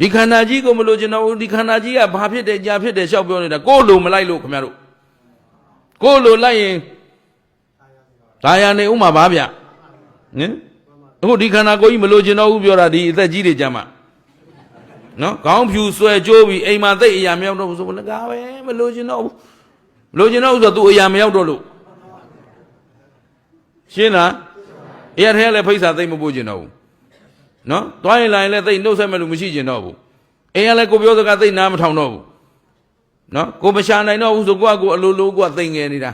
ဒီခန္ဓာကြီးကိုမလို့ကျွန်တော်ဒီခန္ဓာကြီးကဘာဖြစ်တယ်ကြာဖြစ်တယ်ရှောက်ပြောနေတာကိုယ်လိုမလိုက်လို့ခင်ဗျားတို့ကိုယ်လိုလိုက်ရင်ဒါရနေဥမာပါဗျဟင်အခုဒီခန္ဓာကိုယ်ကြီးမလို့ကျွန်တော်ဘူးပြောတာဒီအသက်ကြီးတွေကြမှာနော်ခေါင်းဖြူဆွဲကြိုးပြီးအိမ်မှာသိအရာမရောက်တော့ဘူးဆိုလကားပဲမလို့ကျွန်တော်ဘူးမလို့ကျွန်တော်ဆိုတော့သူအရာမရောက်တော့လို့ရှင်းလားအဲ့ရထဲလည်းဖိတ်စာသိမပို့ကျွန်တော်ဘူးနော်တွားရင်လာရင်လည်းသိနှုတ်ဆက်မဲ့လို့မရှိကျွန်တော်ဘူးအိမ်ကလည်းကိုပြောစကားသိနားမထောင်တော့ဘူးနော်ကိုမရှာနိုင်တော့ဘူးဆိုကိုကအလိုလိုကိုကသိငယ်နေတာ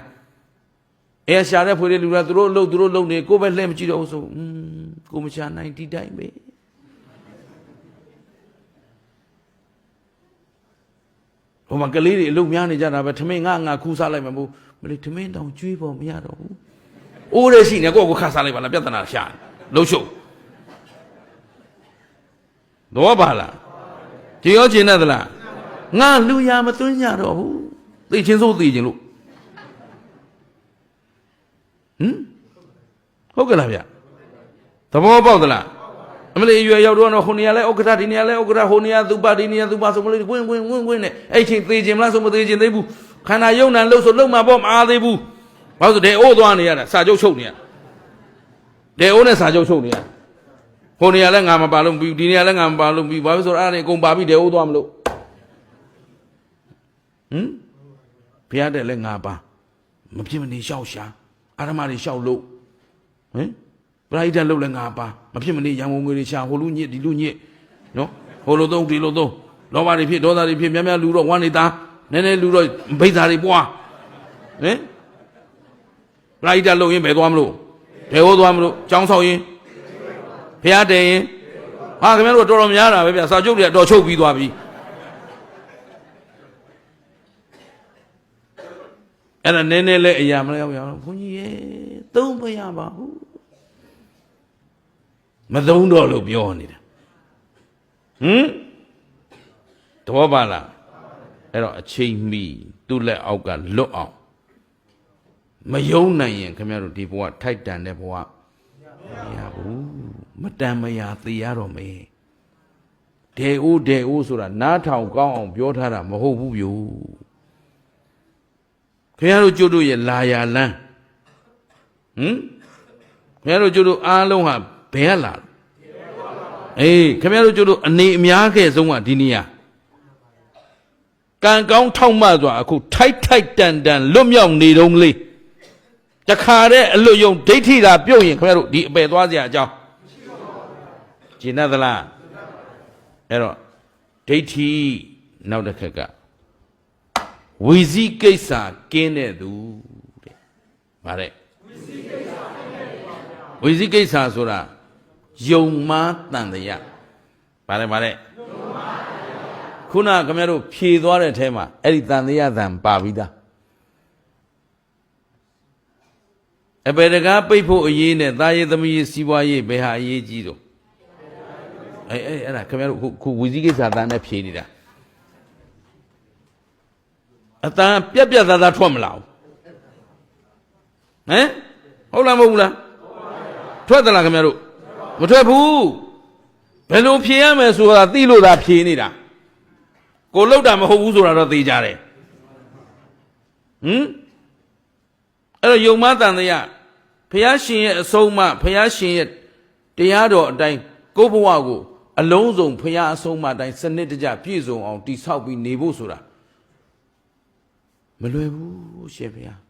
အဲ့ရှာတဲ့ဖွေးတဲ့လူကသူတို့လုံနေကိုပဲလှည့်မကြည့်တော့ဘူးဆိုကိုမရှာနိုင်ဒီတိုင်းပဲဟိုမှာကလေးတွေအလုပ်များနေကြတာပဲထမင်းငါခူးစားလိုက်မှာမို့မလေးထမင်းတောင်ကျွေးဖို့မရတော့ဘူးအိုးရရှိနေကိုခါစားလိုက်ပါလားပြဿနာရှာလှုပ်ရှုပ်တော့ပါလားကြည်ရောကျင်တဲ့သလားငါလူရမသွင်းကြတော့ဘူးသိချင်းစိုးသိချင်းလို့ဟုတ်ကဲ့လားဗျသဘောပေါက်သလားအမလေးရွယ်ရောက်တော့ဟိုနေရာလဲဥက္ကဋ္ဌဒီနေရာလဲဥက္ကဋ္ဌဟိုနေရာသူပါဒီနေရာသူပါဆိုမလေးဝင်းနဲ့အဲ့ချင်းသိချင်းမလားဆိုမသိချင်းသေးဘူးခန္ဓာယုံနံလို့ဆိုလုံမှာပေါ့မအားသေးဘူးဘာလို့ဆိုဒဲအိုးသွားနေရတာစာချုပ်ချုပ်နေရဒဲအိုးနဲ့စာချုပ်ချုပ်နေရဟိုနေရာလဲငါမပါလို့ပြီးဒီနေရာလဲငါမပါလို့ပြီးဘာလို့ဆိုတော့အဲ့ဒါအကုန်ပါပြီးဒဲအိုးသွားမလို့ဘုရားတဲ့လဲငါပါမဖြစ်မနေရှောက်ရှာအာရမတွေရှောက်လို့ပရိဒတ်လုပ်လဲငါပါမဖြစ်မနေရံငွေတွေရှာဟိုလူညစ်ဒီလူညစ်နော်ဟိုလိုသုံးဒီလိုသုံးလောဘတွေဖြစ်ဒေါသတွေဖြစ်များလူတော့ဝမ်းနေတာနည်းနည်းလူတော့ဗိဓာတွေပွားပရိဒတ်လုပ်ရင်ဘယ်သွားမလို့ဘယ်ဟိုသွားမလို့ကြောင်းဆောက်ရင်ဘုရားတည်ရင်ဟာခင်ဗျားတို့တော်တော်များတာပဲဗျစာချုပ်တွေကတော်ချုပ်ပြီးသွားပြီအဲ့ဒါနည်းနည်းလေးအရာမလဲရောက်ရအောင်ဘုန်းကြီးရဲ့သုံးမရပါဘူးမသုံးတော့လို့ပြောနေတာသဘောပါလားအဲ့တော့အချိန်မီသူ့လက်အောက်ကလွတ်အောင်မယုံနိုင်ရင်ခင်ဗျားတို့ဒီဘဝထိုက်တန်တဲ့ဘဝမရဘူးမတန်မရသိရတော့မယ်ဒေအိုးဆိုတာနားထောင်ကောင်းအောင်ပြောထားတာမဟုတ်ဘူးဗျခင်ဗျားတို့ကျွတ်တို့ရဲ့လာရလန်းခင်ဗျားတို့ကျွတ်တို့အားလုံးဟာဘယ်ကလာခင်ဗျားတို့ကျွတ်တို့အနေအများခဲ့ဆုံးကဒီနေရာကံကောင်းထောက်မှဆိုတာအခုထိုက်တန်လွတ်မြောက်နေတုံးလေးတခါတဲ့အလွတ်ယုံဒိဋ္ဌိသာပြုတ်ရင်ခင်ဗျားတို့ဒီအပယ်သွားစရာအကြောင်းကျင်သလားအဲ့တော့ဒိဋ္ဌိနောက်တစ်ခက်ကဝီစီကိစ္စကင်းတဲ့သူတဲ့ဗါတဲ့ဝီစီကိစ္စဆိုတာယုံမားတန်တရားဗါတဲ့ခုနခင်ဗျားတို့ဖြေသွားတဲ့အထဲမှာအဲ့ဒီတန်တရားတန်ပါပြီးသားအပေတကားပိတ်ဖို့အရေးနဲ့သားရေးသမီးရေးစီးပွားရေးဘယ်ဟာအရေးကြီးတော့အဲ့ဒါခင်ဗျားတို့ခုဝီစီကိစ္စတန်နဲ့ဖြေနေတာအတန်ပြက်သားထွက်မလာဘူးဟုတ်လားမဟုတ်ဘူးလားထွက်သလားခင်ဗျားတို့မထွက်ဘူးဘယ်လိုဖြေရမယ်ဆိုတာသိလို့သာဖြေနေတာကိုလောက်တာမဟုတ်ဘူးဆိုတာတော့သိကြတယ်အဲ့တော့ယုံမတန်တရားဘုရားရှင်ရဲ့အဆုံးအမဘုရားရှင်ရဲ့တရားတော်အတိုင်းကိုယ့်ဘဝကိုအလုံးစုံဘုရားအဆုံးအမအတိုင်းစနစ်တကျပြည့်စုံအောင်တည်ဆောက်ပြီးနေဖို့ဆိုတာမလွယ်ဘူးရှင်ဘုရား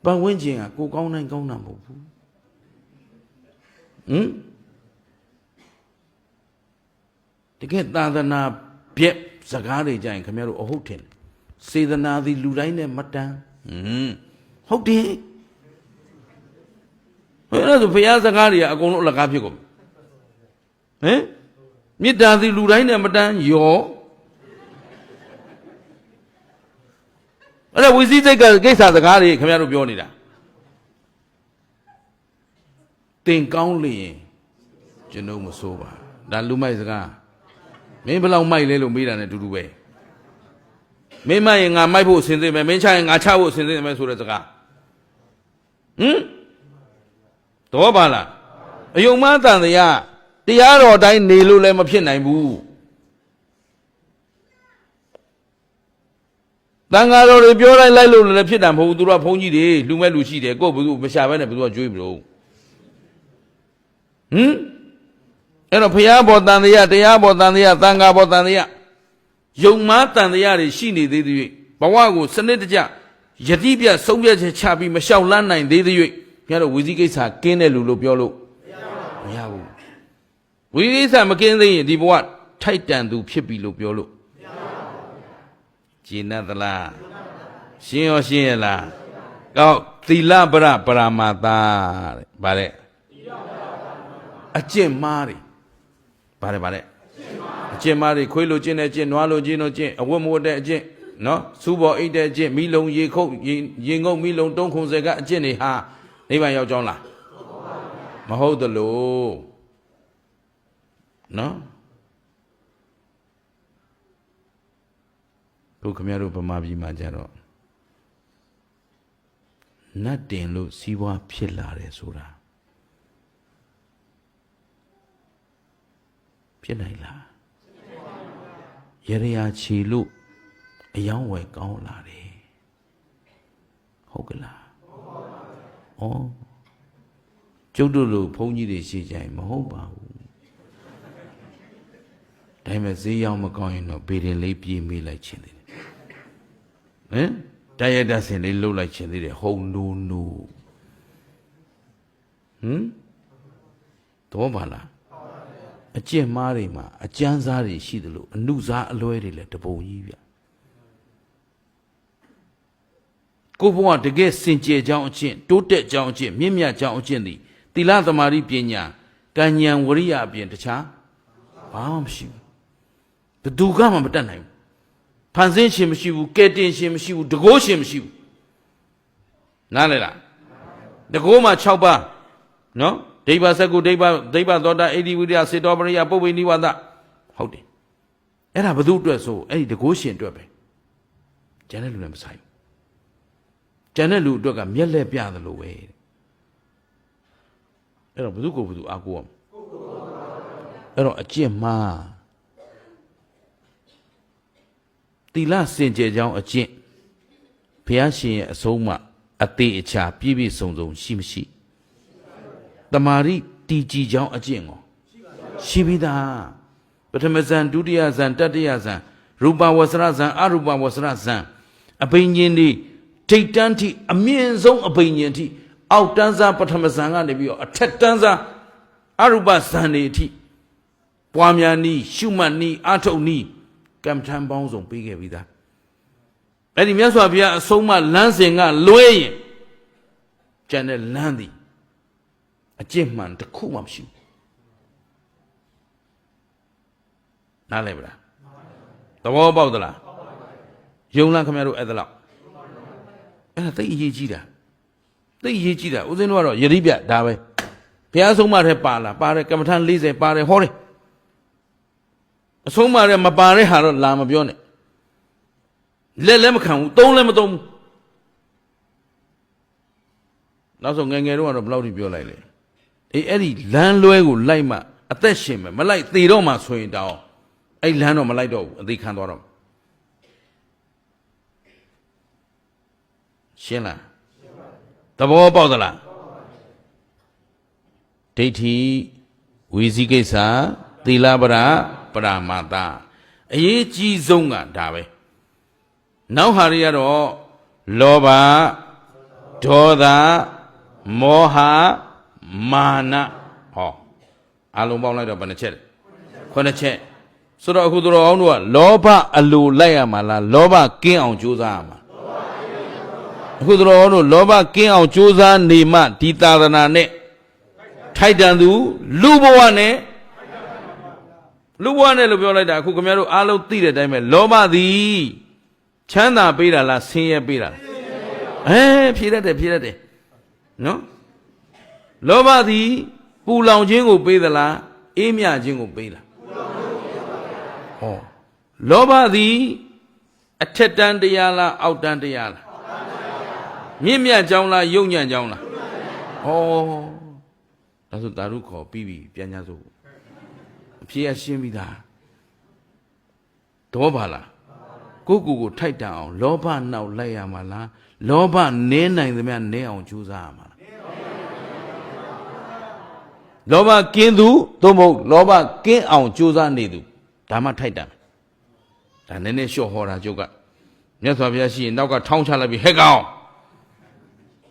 ပတ်ဝန်းကျင်ကကိုကောင်းနိုင်ကောင်းတာမဟုတ်ဘူးတကယ်သာသနာပြက်စကားတွေကြရင်ခင်ဗျားတို့အဟုတ်ထင်စေတနာသည်လူတိုင်းနဲ့မတန်ဟုတ်တယ်အဲ့ဒါဆိုဘုရားစကားတွေကအကုန်လုံးအလကားဖြစ်ကုန်မေတ္တာသည်လူတိုင်းနဲ့မတန်ရောအဲ့ဒါဝိသိစိတ်ကကိစ္စစကားတွေခင်ဗျားတို့ပြောနေတာသင်ကောင်းလျင်ကျွန်ုပ်မဆိုးပါဒါလူမိုက်စကားမင်းဘယ်လောက်မိုက်လဲလို့မေးတာနဲ့တူတူပဲမင်းမိုက်ရင်ငါမိုက်ဖို့အစဉ်သင့်မယ်မင်းချရင်ငါချဖို့အစဉ်သင့်မယ်ဆိုတဲ့စကားတော့ပါလားအယုံမတန်တရား တရားတော်တိုင်းနေလို့လည်းမဖြစ်နိုင်ဘူးတန်ဃာတော်တွေပြောတိုင်းလိုက်လို့လည်းဖြစ်တာမဟုတ်ဘူးသူတို့ကဘုန်းကြီးတွေလူမဲ့လူရှိတယ်ကိုယ့်ဘယ်သူမရှာဘဲနဲ့ဘယ်သူကကြွေးမလို့အဲ့တော့ဘုရားဘောတန်တရားတရားဘောတန်တရားသံဃာဘောတန်တရားယုံမားတန်တရားတွေရှိနေသေးသည်ဘဝကိုစနစ်တကျယတိပြဆုံးဖြတ်ချက်ချပြီးမလျှောက်လန်းနိုင်သေးသည်ဘုရားတို့ဝီစည်းကိစ္စကင်းတဲ့လူလို့ပြောလို့မရဘူးဝီစည်းကိစ္စမကင်းသေးရင်ဒီဘဝထိုက်တန်သူဖြစ်ပြီလို့ပြောလို့ကျေနပ်သလားရှင်းရောရှင်းရလားကောက်သီလပရပရမတာတဲ့ဗါတဲ့အကျင့်မားတွေဗါတဲ့အကျင့်မားတွေခွေးလိုကျင့်တဲ့အကျင့်နွားလိုကျင့်တဲ့အကျင့်အဝတ်မဝတ်တဲ့အကျင့်နော်စူးပေါ်အိတ်တဲ့အကျင့်မိလုံရေခုတ်ရင်ငုတ်မိလုံတုံးခုံစဲကအကျင့်တွေဟာနိဗ္ဗာန်ရောက်ကြောင်းလားမဟုတ်သလိုနော်တို့ခင်ဗျားတို့ဗမာပြည်မှာကြတော့နတ်တင်လို့စီးပွားဖြစ်လာတယ်ဆိုတာဖြစ်နိုင်လားရရချီလို့အယောင်းဝယ်ကောင်းလာတယ်ဟုတ်ကလားဩကျုပ်တို့လိုဘုန်းကြီးတွေရှိကြရင်မဟုတ်ပါဘူးဒါပေမဲ့ဈေးရောက်မကောင်းရင်တော့ဗေဒင်လေးပြေးမိလိုက်ခြင်းတယ်ဟမ်တရားရတဆင်လေးလှုပ်လိုက်ခြင်းသေးတယ်ဟုံနိုးနိုးတော့ပါလားအကျင့်မားတွေမှာအကျမ်းစားတွေရှိသလိုအနုစားအလွဲတွေလည်းတပုံကြီးဗျကိုဘုရားတကယ်စင်ကြယ်ကြောင်းအကျင့်တိုးတက်ကြောင်းအကျင့်မြင့်မြတ်ကြောင်းအကျင့်သည်သီလသမာဓိပညာကဉ္ဉံဝရိယအပြင်တခြားဘာမှမရှိဘူးဘယ်သူကမှမတတ်နိုင်ဘူးဖန်ဆင်းရှင်မရှိဘူးကဲတင်ရှင်မရှိဘူးတကိုးရှင်မရှိဘူးနားလည်လားတကိုးမှာ6ပါးနော်ဒိဗ္ဗစကုဒိဗ္ဗသောတာအိဒီဝိရိယစေတောပရိယပုပ္ပိနိဝါဒဟုတ်တယ်အဲ့ဒါဘယ်သူအတွက်ဆိုအဲ့ဒီတကိုးရှင်အတွက်ပဲကျန်တဲ့လူလည်းမဆိုင်ဘူးကျန်တဲ့လူအတွက်ကမျက်လက်ပြသလိုပဲအဲ့တော့ဘယ်သူကိုဘယ်သူအားကိုးရမလဲအဲ့တော့အကျင့်မှားသီလစင်ကြယ်ကြောင်းအကျင့်ဘုရားရှင်ရဲ့အဆုံးအမအသေးအချာပြည့်ပြည့်စုံစုံရှိမရှိတမာရိတီကြည်ကြောင်းအကျင့်ကိုရှိပြီးသားပထမဇန်ဒုတိယဇန်တတိယဇန်ရူပဝဆရဇန်အရူပဝဆရဇန်အဘိညာဉ်ဒီထိတ်တန်းထိအမြင့်ဆုံးအဘိညာဉ်ထိအောက်တန်းစားပထမဇန်ကနေပြီးတော့အထက်တန်းစားအရူပဇန်တွေအထိပွားများနည်းရှုမှတ်နည်းအထုတ်နည်းကမ္မထံပေါင်းစုံပေးခဲ့ပြီးသားအဲ့ဒီမြတ်စွာဘုရားအဆုံးအမလမ်းစဉ်ကလွဲရင်ကျန်တဲ့လမ်းသည်အကျင့်မှန်တစ်ခုမှမရှိဘူးနားလည်ပါလားသဘောပေါက်သလားယုံလားခင်ဗျားတို့အဲ့ဒါလောက်အဲ့ဒါသိအရေးကြီးတာသိအရေးကြီးတာဦးဇင်းတို့ကတော့ယတိပြဒါပဲဘုရားဆုံးမထဲပါလားပါတယ်ကမ္မထံ40ပါတယ်ဟောတယ်အဆုံးမထဲမပါတဲ့ဟာတော့လာမပြောနဲ့လက်လည်းမခံဘူးသုံးလည်းမသုံးဘူးနောက်ဆုံးငယ်ငယ်တော့ဘယ်လောက်ထိပြောလိုက်လဲအဲ့ဒီလမ်းလွဲကိုလိုက်မှအသက်ရှင်မယ်မလိုက်သေတော့မှဆိုရင်တောင်းအဲ့လမ်းတော့မလိုက်တော့ဘူးအသေးခံသွားတော့ရှင်းလားသဘောပေါက်သလားဒိဋ္ဌိဝီစည်းကိစ္စသီလပရပရမတ္တအရေးကြီးဆုံးကဒါပဲနောက်ဟာတွေကတော့လောဘဒေါသမောဟမာနဟောအလုံးပေါင်းလိုက်တော့ဘယ်နှချက်လဲ9ချက်ဆိုတော့အခုတို့အောင်တို့ကလောဘအလိုလိုက်ရမှာလားလောဘကင်းအောင်ကြိုးစားရမှာအခုတို့အောင်တို့လောဘကင်းအောင်ကြိုးစားနေမှဒီသာသနာနဲ့ထိုက်တန်သူလူဘဝနဲ့လို့ပြောလိုက်တာအခုခင်ဗျားတို့အားလုံးသိတဲ့အတိုင်းပဲလောဘသည်ချမ်းသာပေးတာလားဆင်းရဲပေးတာလားဖြေတတ်တယ်နော်လောဘသည်ပူလောင်ခြင်းကိုပေးသလားအေးမြခြင်းကိုပေးလားဟောလောဘသည်အထက်တန်းတရားလားအောက်တန်းတရားလားမြင့်မြတ်ကြောင်းလားယုံညံ့ကြောင်းလားဟောဒါဆိုတာရုခေါ်ပြီးပြီပြန်ကြစို့ phía xin bị đà đó bà là cô thay đạo ló ba nào lay à mà là ló ba nén này thì mẹ nén ông chú ra mà ló ba kiến thú tôi một ló ba kiến ông chú ra này đủ ta mà thay đạo ta nên nên show hoa ra chú cả nhớ sao bây giờ nào cả thong cha là bị hết cao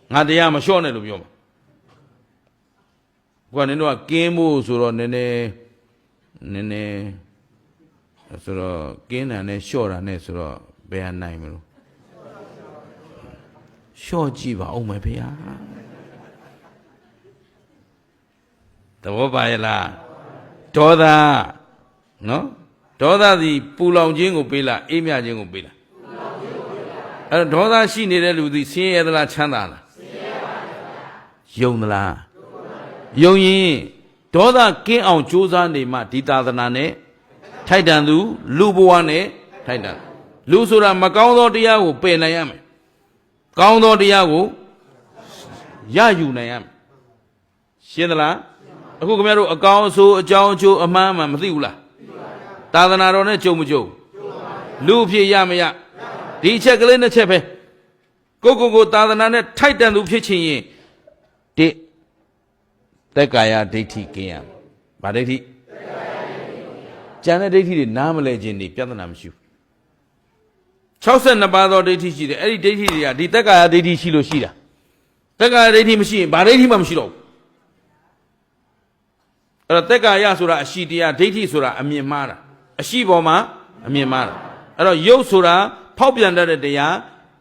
ngã đi mà show này được không quan nên là kiến mu rồi nên rồi kiến này nên show ra nên rồi bé anh này mà show gì vào ông mày bé à tao bảo là cho ta nó cho ta thì pu lòng chuyện của bé là im nhà chuyện của bé là cho ta xin đi đây thì xin là chán là dùng là dùng gì cho ta kiến ông chú ra này mà đi ta là này thay đàn đủ lưu bùa này thay đàn lưu số là mà cao đó đi của bé này em cao đó đi của gia chủ này em xin là aku kemarin account so account cho ama mà mesti ula ta thana ro ne chou ma chou lu phit ya ma ya di chet ka le ne chet be ko ta thana ne thai tan tu phit chin yin ti tet kaya daithi kin ya ba daithi chan de daithi de na ma le chin ni pyatana ma shi 62ပါးသောဒိဋ္ဌိရှိတယ်အဲ့ဒီဒိဋ္ဌိတွေကဒီတက္ကာယဒိဋ္ဌိရှိလို့ရှိတာတက္ကာယဒိဋ္ဌိမရှိရင်ဘာဒိဋ္ဌိမှမရှိတော့ဘူးအဲ့တော့တက္ကာယဆိုတာအရှိတရားဒိဋ္ဌိဆိုတာအမြင်မှားတာအရှိပေါ်မှာအမြင်မှားတာအဲ့တော့ယုတ်ဆိုတာဖောက်ပြန်တတ်တဲ့တရား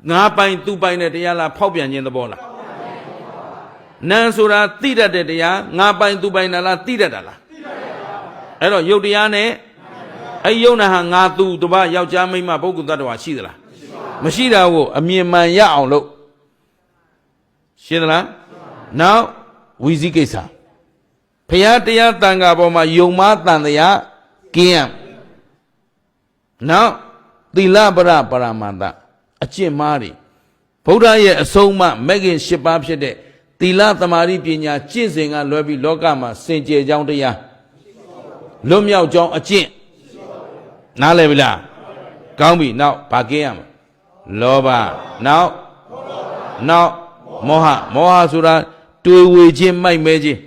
ငါးပိုင်သူ့ပိုင်တဲ့တရားလားဖောက်ပြန်ခြင်းသဘောလားနာမ်ဆိုတာသိတတ်တဲ့တရားငါးပိုင်သူ့ပိုင်လားသိတတ်တာလားအဲ့တော့ယုတ်တရားနဲ့အဲ့ယုံနာဟာငါသူတပယောက်ျားမိန်းမပုဂ္ဂိုလ်တ attva ရှိသလားမရှိတာကိုအမြင်မှန်ရအောင်လို့ရှင်းသလားနောက်ဝီဇိကိစ္စဘုရားတရားတန်ခါပေါ်မှာယုံမားတန်တရားကင်းရနောက်သီလပရပရမန္တအကျင့်မားတွေဗုဒ္ဓရဲ့အဆုံးအမမဂ္ဂင်၈ပါးဖြစ်တဲ့သီလသမာဓိပညာကျင့်စဉ်ကလွဲပြီးလောကမှာစင်ကြယ်ကြောင်းတရားလွတ်မြောက်ကြောင်းအကျင့်နားလည်ပြီလားကောင်းပြီနောက်ဗာကင်းရမှာလောဘနောက်မောဟဆိုတာတွေးဝေခြင်းမိုက်မဲခြင်း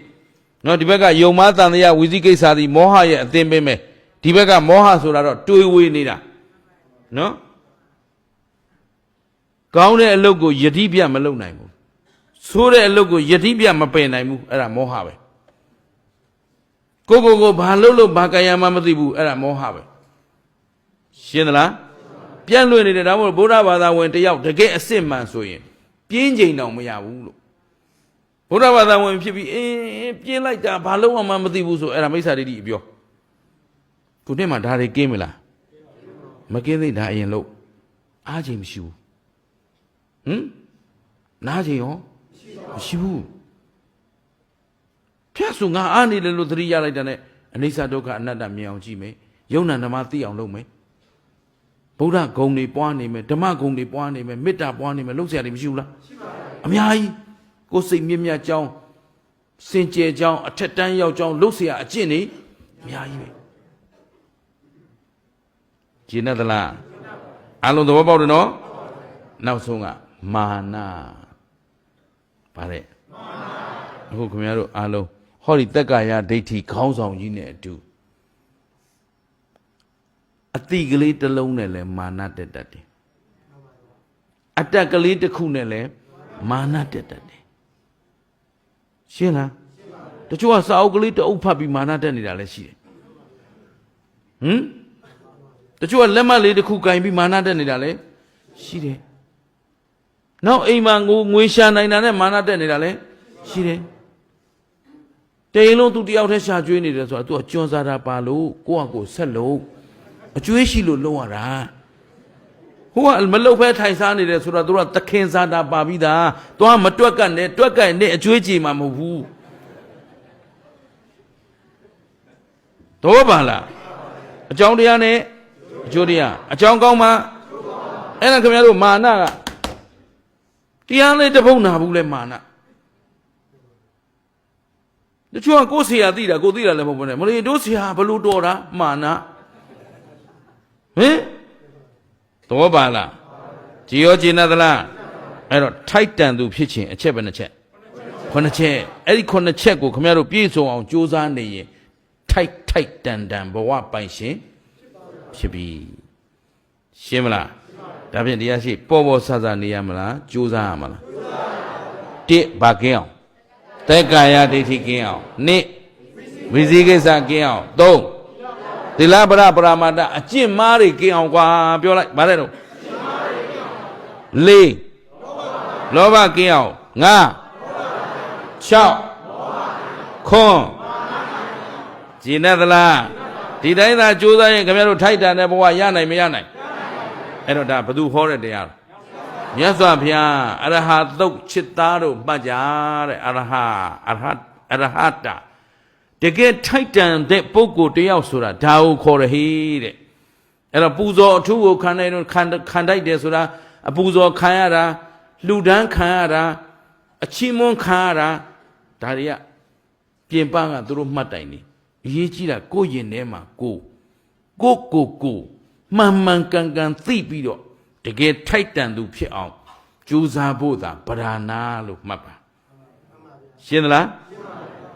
နော်ဒီဘက်ကယုံမားတန်တရားဝီဇိကိစ္စသည်မောဟရဲ့အသင်းပင်ပဲဒီဘက်ကမောဟဆိုတာတော့တွေးဝေနေတာနော်ကောင်းတဲ့အလုပ်ကိုယတိပြမလုပ်နိုင်ဘူးဆိုးတဲ့အလုပ်ကိုယတိပြမပယ်နိုင်ဘူးအဲ့ဒါမောဟပဲကိုဘာလုပ်ဘာကာယမှမသိဘူးအဲ့ဒါမောဟပဲရှင်းသလားပြန့်လွင့်နေတယ်ဒါမှမဟုတ်ဗုဒ္ဓဘာသာဝင်တယောက်တကယ်အစစ်မှန်ဆိုရင်ပြင်းချိန်တောင်မရဘူးလို့ဗုဒ္ဓဘာသာဝင်ဖြစ်ပြီးပြင်းလိုက်တာဘာလို့မှမသိဘူးဆိုအဲ့ဒါမိစ္ဆာဒိဋ္ဌိအပြောခုနှစ်မှာဒါတွေကင်းမလားမကင်းသေးဒါအရင်လို့အားချိန်မရှိဘူးနားချိန်ရောမရှိဘူးဖြတ်ဆိုငါအားနေတယ်လို့သတိရလိုက်တာနဲ့အနိစ္စဒုက္ခအနတ္တမြင်အောင်ကြည့်မယ်ယုံနာဓမ္မသိအောင်လုပ်မယ်ဗုဒ္ဓဂုံတွေပွားနေမယ်ဓမ္မဂုံတွေပွားနေမယ်မေတ္တာပွားနေမယ်လုပ်เสียတယ်မရှိဘူးလားရှိပါဘူးအများကြီးကိုယ်စိတ်မြင့်မြတ်ကြောင်းစင်ကြယ်ကြောင်းအထက်တန်းရောက်ကြောင်းလုပ်เสียအကျင့်နေအများကြီးပဲကျင့်တတ်လားအလုံးသဘောပေါက်တယ်နော်နောက်ဆုံးကမာနဗါတဲ့အခုခင်ဗျားတို့အားလုံးဟောဒီတက္ကာယဒိဋ္ဌိခေါင်းဆောင်ကြီးနဲ့အတူအတိကလေးတစ်လုံးနဲ့လဲမာနတက်တတ်တယ်အတက်ကလေးတစ်ခုနဲ့လဲမာနတက်တတ်တယ်ရှင်းလားတချို့ကစာအုပ်ကလေးတအုပ်ဖတ်ပြီးမာနတက်နေတာလည်းရှိတယ်တချို့ကလက်မှတ်လေးတစ်ခုကင်ပြီးမာနတက်နေတာလည်းရှိတယ်နောက်အိမ်မှာငွေရှာနိုင်တာနဲ့မာနတက်နေတာလည်းရှိတယ်တရင်လုံးသူတယောက်တည်းရှာကျွေးနေတယ်ဆိုတာ तू ကျွန်းစားတာပါလို့ကိုယ့်အကိုဆက်လို့အကျွေးရှိလို့လုံးရတာဟိုကမလုတ်ဖဲထိုင်စားနေတယ်ဆိုတော့သူကသခင်စားတာပါပြီးသားသွားမတွက်ကနဲ့တွက်ကနဲ့အကျွေးကြည်မှာမဟုတ်ဘူးတော့ပါလားအကြောင်းတရားနဲ့အကျိုးတရားအကြောင်းကောင်းမှအဲ့ဒါခင်ဗျားတို့မာနကတရားလေးတပုတ်နာဘူးလဲမာနတ ချို့ကကိုယ်ဆရာသိတာကိုသိတာလည်းမဟုတ်ဘူးနဲ့မလေးတို့ဆရာဘလို့တော်တာမာနာဟင်တော့ပါလားကြည်ရောကျင်သလားအဲ့တော့ထိုက်တန်သူဖြစ်ခြင်းအချက်ပဲနှစ်ချက်ခုနှစ်ချက်အဲ့ဒီခုနှစ်ချက်ကိုခင်ဗျားတို့ပြည့်စုံအောင်ကြိုးစားနေရင်ထိုက်တန်ဘဝပိုင်ရှင်ဖြစ်ပြီရှင်းမလားဒါဖြင့်တရားရှိပေါ်ဆဆနေရမလားကြိုးစားရမလားတစ်ဘာကင်းအောင်သက်ကာယဒိဋ္ဌိကင်းအောင်နှစ်ဝိဇိကိစ္စကင်းအောင်သုံးသီလပရပရမတ္တအကျင့်မားတွေကင်းအောင်ကွာပြောလိုက်ဗါတဲ့တော့လေးလောဘကင်းအောင်ငါ6ခွန်ကျင်တဲ့သလားဒီတိုင်းသာကြိုးစားရင်ခင်ဗျားတို့ထိုက်တန်တဲ့ဘဝရနိုင်မရနိုင်အဲ့တော့ဒါဘသူဟောတဲ့တရားမြတ်စွာဘုရားအရဟတုတ်จิตသားတို့မှတ်ကြတဲ့အရဟတတကယ်ထိုက်တန်တဲ့ပုဂ္ဂိုလ်တယောက်ဆိုတာဒါကိုခေါ်ရဟေးတဲ့အဲ့တော့ပူဇော်အထူးကိုခံနိုင်တော့ခံတိုက်တယ်ဆိုတာအပူဇော်ခံရတာလှူဒန်းခံရတာအချီးမွမ်းခံရတာဒါတွေကပြင်ပကသူတို့မှတ်တိုင်နေအရေးကြီးတာကိုယ့်ရင်ထဲမှာကိုမှန်ကန်သိပြီးတော့တကယ်ထိုက်တန်သူဖြစ်အောင်ကြိုးစားဖို့သာဗราဏလို့မှတ်ပါရှင်းသလား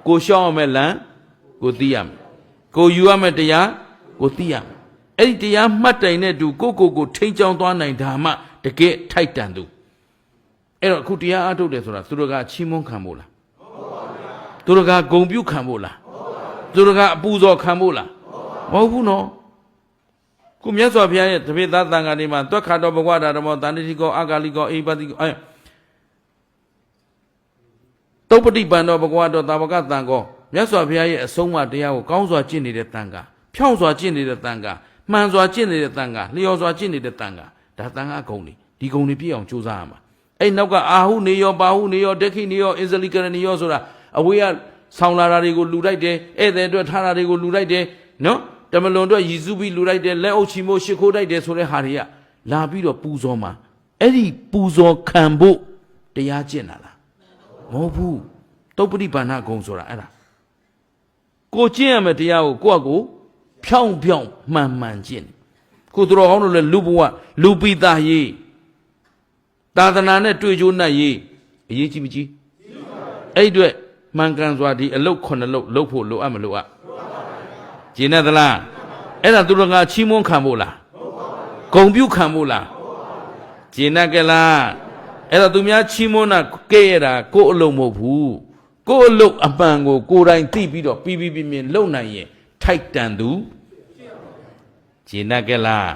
ကိုရှောင်းရမယ်လမ်းကိုသိရမယ်ကိုယူရမယ်တရားကိုသိရမယ်အဲ့ဒီတရားမှတ်တိုင်တဲ့သူကိုထိန်းချောင်းသွားနိုင်တာမှတကယ်ထိုက်တန်သူအဲ့တော့အခုတရားအားထုတ်တယ်ဆိုတာသူတို့ကချီးမွမ်းခံဖို့လားသူတို့ကဂုဏ်ပြုခံဖို့လားသူတို့ကအပူဇော်ခံဖို့လားမဟုတ်ဘူးနော်ခုမြတ်စွာဘုရားရဲ့တပိသသံဃာတွေမှာတွက်ခါတော်ဘဂဝါဓမ္မောတန်တိကောအာဂါလိကောအိပတိကောတုပ္ပတိပန်တော်ဘဂဝါတော်တာဝကသံဃောမြတ်စွာဘုရားရဲ့အဆုံးအမတရားကိုကောင်းစွာကျင့်နေတဲ့သံဃာဖြောင့်စွာကျင့်နေတဲ့သံဃာမှန်စွာကျင့်နေတဲ့သံဃာလျော်စွာကျင့်နေတဲ့သံဃာဒါသံဃာဂုဏ်တွေဒီဂုဏ်တွေပြည့်အောင်ကြိုးစားရမှာအဲ့နောက်ကအာဟုနေရောပါဟုနေရောဒက္ခိနေရောအစ္စလိကရဏီရောဆိုတာအဝေးကဆောင်းလာတာတွေကိုလူလိုက်တယ်ဧည့်သည်အတွက်ထားတာတွေကိုလူလိုက်တယ်နော်တမလွန်အတွက်ရည်စုပြီးလူလိုက်တယ်လက်အုပ်ချီမိုးရှ िख ိုးတိုက်တယ်ဆိုတဲ့ဟာတွေကလာပြီးတော့ပူဇော်မှာအဲ့ဒီပူဇော်ခံဖို့တရားကျင့်တာလားမဟုတ်ဘူးတုပ္ပတိပါဏဂုံဆိုတာအဲ့ဒါကိုကျင့်ရမယ်တရားကိုကိုယ့်အကိုဖြောင်းမှန်ကျင့်ကိုသူတော်ကောင်းတို့လည်းလူဘဝလူပိသားရေးသာသနာနဲ့တွေ့ကြိုးနှက်ရေးအရေးကြီးမကြီးအဲ့အတွက်မှန်ကန်စွာဒီအလုတ်9လုတ်လုပ်ဖို့လိုအပ်မလိုအပ်ကျင်နေသလားအဲ့ဒါသူတို့ကချီးမွမ်းခံဖို့လားဂုဏ်ပြုခံဖို့လားကျင်နေကြလားအဲ့တော့သူများချီးမွမ်းတာကဲ့ရတာကိုယ့်အလုပ်မဟုတ်ဘူးကိုယ့်အလုပ်အပန်ကိုကိုယ်တိုင်သိပြီးတော့ပြီးမြင်လုံနိုင်ရင်ထိုက်တန်သူကျင်နေကြလား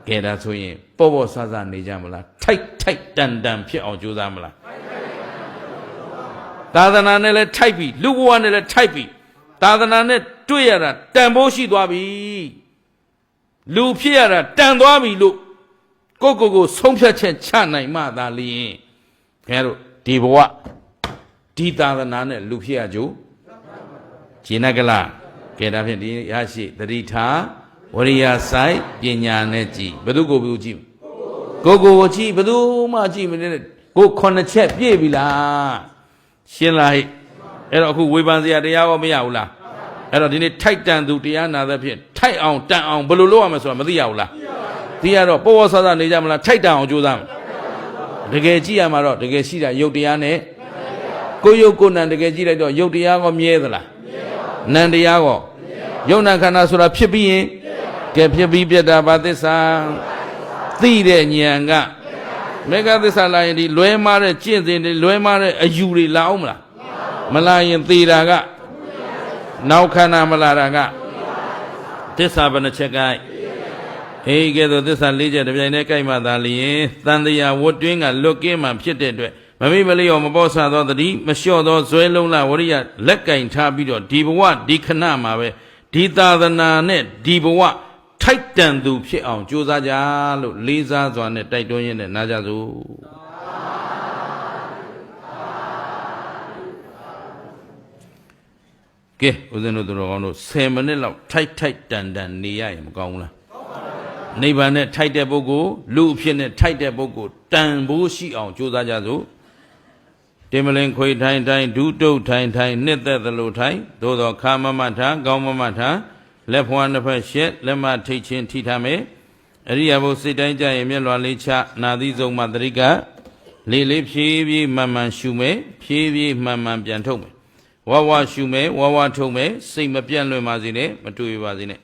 ကဲဒါဆိုရင်ပေါ့ဆဆနေကြမလားထိုက်တန်ဖြစ်အောင်ကြိုးစားမလားသာသနာနဲ့လည်းထိုက်ပြီလူဘဝနဲ့လည်းထိုက်ပြီသာသနာနဲ့တွေ့ရတာတန်ဖိုးရှိသွားပြီလူဖြစ်ရတာတန်သွားပြီလို့ကိုဆုံးဖြတ်ချက်ချနိုင်မှသာလျင်ခင်ဗျားတို့ဒီဘဝဒီသာသနာနဲ့လူဖြစ်ရကြကျင်နကလားကဲဒါဖြင့်ဒီရရှိသတိထားဝရိယဆိုင်ပညာနဲ့ကြည်ဘယ်သူကိုကြည့်ကိုကြည့်ဘယ်သူမှကြည့်မနေနဲ့ကို9ချက်ပြည့်ပြီလားရှင်းလားဟဲ့အဲ့တော့အခုဝေဖန်စရာတရားရောမရဘူးလားအဲ့တော့ဒီနေ့ထိုက်တန်သူတရားနာတဲ့ဖြင့်ထိုက်အောင်တန်အောင်ဘယ်လိုလုပ်ရမလဲဆိုတာမသိရဘူးလားသိရတော့ပေါ်ဆဆနေကြမလားထိုက်တန်အောင်ကြိုးစားတကယ်ကြည့်ရမှာတော့တကယ်ရှိတာယုတ်တရားနဲ့ကိုယုတ်ကိုနံတကယ်ကြည့်လိုက်တော့ယုတ်တရားကမြဲသလားနံတရားကယုတ်နံခန္ဓာဆိုတာဖြစ်ပြီးရင်ကဲဖြစ်ပြီးပြတ်တာဘာသစ္စာသိတဲ့ဉာဏ်ကမေဃသစ္စာလာရင်ဒီလွဲမားတဲ့ကျင့်စဉ်တွေလွဲမားတဲ့အယူတွေလာအောင်မလားမလာရင်သေတာကနောက်ခန္ဓာမလာတာကသစ္စာဘယ်နှချက်ကဲအေးကဲတော့သစ္စာ၄ချက်တစ်ပြိုင်တည်းကြိုက်မှသာလျင်သံတရားဝတ်တွင်းကလွတ်ကင်းမှဖြစ်တဲ့အတွက်မမိမလျော်မပေါ်ဆသောတတိမလျှော့သောဇွဲလုံးလာဝရိယလက်ကင်ထားပြီးတော့ဒီဘဝဒီခဏမှာပဲဒီသာသနာနဲ့ဒီဘဝထိုက်တန်သူဖြစ်အောင်ကြိုးစားကြလို့လေးစားစွာနဲ့တိုက်တွန်းရင်းနဲ့နားကြစို့ကဲဦးဇင်းတို့သူတော်ကောင်းတို့10မိနစ်လောက်ထိုက်တန်နေရရင်မကောင်းဘူးလားနိဗ္ဗာန်နဲ့ထိုက်တဲ့ပုဂ္ဂိုလ်လူအဖြစ်နဲ့ထိုက်တဲ့ပုဂ္ဂိုလ်တန်ဖိုးရှိအောင်ကြိုးစားကြစို့ တင်မလင်ခွေထိုင်ထိုင်ဒုတုတ်ထိုင်ထိုင်နှစ်သက်သလိုထိုင်သို့သောခါမမထကောင်းမမထလက်ဖွားနှစ်ဖက်ရှက်လက်မထိတ်ချင်းထိထားမယ်အရိယာဘုစိတ်တိုင်းကြရင်မျက်လွှာလေးချနာသီဆုံးမှတရိကလေးလေးဖြည်းဖြည်းမှန်မှန်ရှုမယ်ဖြည်းဖြည်းမှန်မှန်ပြန်ထုတ်မယ်ဝါဝါရှုမယ်ဝါဝါထုတ်မယ်စိတ်မပြန့်လွင့်ပါစေနဲ့မတွေ့ပါစေနဲ့